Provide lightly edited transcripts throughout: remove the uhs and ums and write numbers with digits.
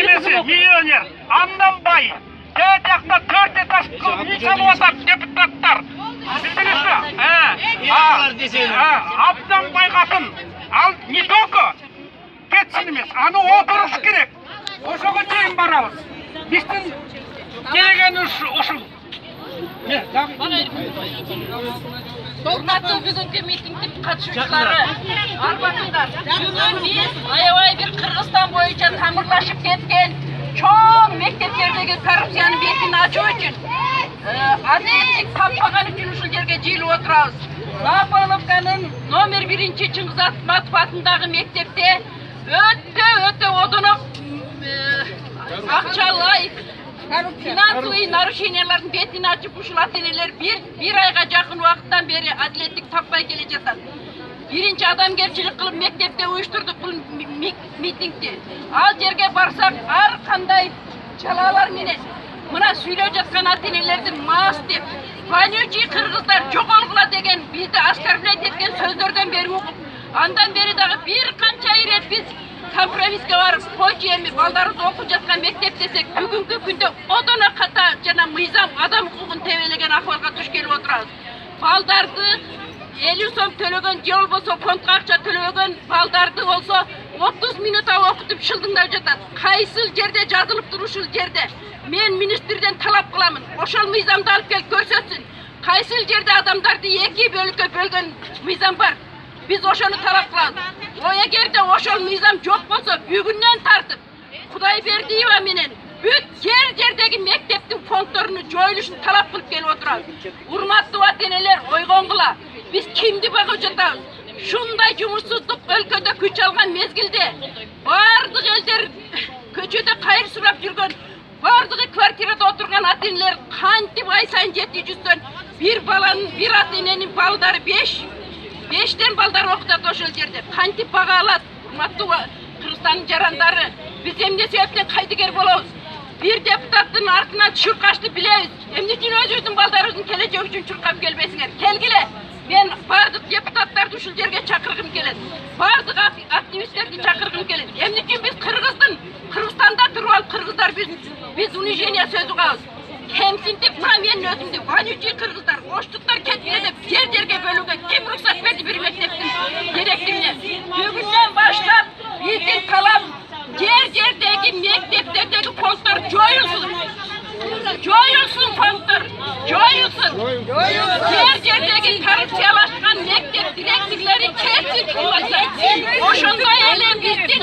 Emesi milyoner, Andanbay, T-Jak'ta 4 etaş salvatak deputatlar. Bildiniz mi? Abdanbay kapın, al не только ketsin емес, аны отырыш керек. Ошоға чейин барабыз. Биздин келгенибиз ушул. Урматтуу бүгүнкү митингдин катышуучулары, арбаңыздар. Бүгүн биз аябай бир Кыргызстан боюнча тамырлашып кеткен чоң мектептердеги коррупциянын бетин ачуу үчүн, адилеттик таппаган үчүн ушул жерге жыйылып отурабыз. Лапаловканын номер 1 Чыңгыз Атматов атындагы мектепте өтө одонок акчалай финансовый нарушениялардын бетин ачып ушул ата-энелер бир айга жакын убакыттан бери адилеттик таппай келе жатат. Биринчи адамгерчилик кылып мектепте уюштурдук бул митингди. Ал жерге барсак ар кандай жалалар менен мына сүйлөп жаткан ата-энелердин мас деп вонючий кыргыздар жоголгула деген бизди оскорблять эткен сөздөрдөн бери угуп, андан бери дагы бир канча ирет биз компромисске барып, койчу эми балдарыбыз окуп жаткан мектеп десек, бүгүнкү күндө одоно ката жана мыйзам адам укугун тебелеген акыбалга туш келип отурабыз. Балдарды 50 сом төлөгөн же болбосо фондко акча төлөгөн балдарды болсо 30 минутта окутуп шылдыңдап жатат. Кайсыл жерде жазылыптыр ушул жерде? Мен министрден талап кыламын. Ошол мыйзамды алып келип көрсөтсүн. Кайсыл жерде адамдарды эки бөлүккө бөлгөн мыйзам бар? Биз ошону талап кылабыз. Эгерде ошол мыйзам жок болсо, бүгүнөн тартып Кудайбердиева менен бүт жердеги мектептин фонддорунун жоюлушун талап кылып келип отурабыз. Урматтуу ата-энелер, ойгонгула. Биз кимди багып жатабыз? Шундай жумушсуздук өлкөдө күч алган мезгилде бардык элдер көчөдө кайыр сурап жүргөн, бардыгы квартирада отурган ата-энелер кантип ай сайын 700дөн бир баланын, бир ата-эненин балдары 5тен балдар окутат ошол жерде. Кантип бага алат? Урматтуу Кыргызстандын жарандары, биз эмне себептен кайдыгер болобуз? Бир депутаттын артынан чуркашты билебиз. Эмне үчүн өзүбүздүн балдарыбыздын келечеги үчүн чуркап келбесиңер? Келгиле. Мен бардык депутаттарды ушул жерге чакыргым келет. Бардык активисттерди чакыргым келет. Эмне үчүн биз Кыргызстанда туруп алып кыргыздар биз унижение сөз угабыз. Кемсинтип, мына менин өзүмдү вонючий кыргыздар, оштуктар кеткиле деп жерге бөлүүгө ким уруксат берди бир мектептин директоруна? Бүгүнөн баштап биздин талап жердеги мектептердеги фонддор жоюлсун. Жоюлсун фонддор, жоюлсун. Жердеги коррупциялашкан мектеп директорлору кетсин. Ошондой эле биздин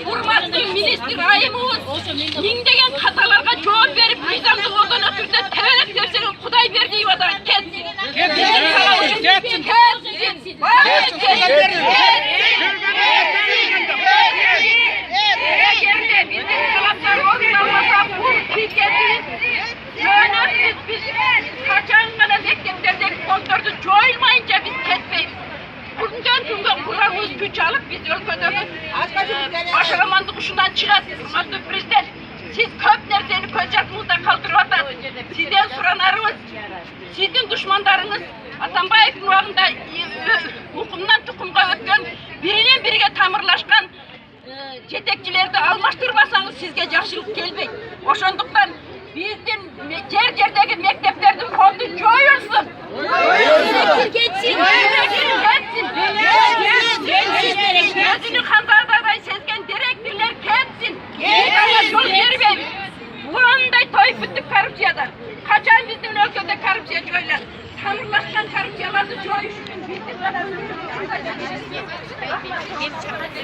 урматтуу министр айымыбыз миңдеген каталарга жооп берип, мыйзамдык одоно түрдө тебелеп берсе, Кудайбердиева да кетсин. Кетсин. Эгерде биздин талаптар орундалмаса, бул кикетибиз жөнөксүз биз качан гана мектептердеги фонддорду жоюлмайынча биз кетпейбиз. Күндөн күнгө куларыбыз күч алып, биз өлкөдөгү башарамандык ушундан чыгат. Урматтуу президент, сиз көп нерсени көз жашыңызда калтырып атасыз. Сизден суранарыбыз, сиздин душмандарыңыз Атамбаевдин убагында укумдан тукумга өткөн, биринен бирге тамырлашкан жетекчилерди алмаштырбасаңыз сизге жакшылык келбейт. Ошондуктан биздин жердеги мектептердин фонду жоюлсун. Кетсин. Өзүнү ханзададай сезген директорлор кетсин. Жол бербейбиз. Мындай тоюп бүттүк коррупциядан. Качан биздин өлкөдө коррупция жоюлат? Тамырлашкан коррупцияларды жоюш үчүн биздин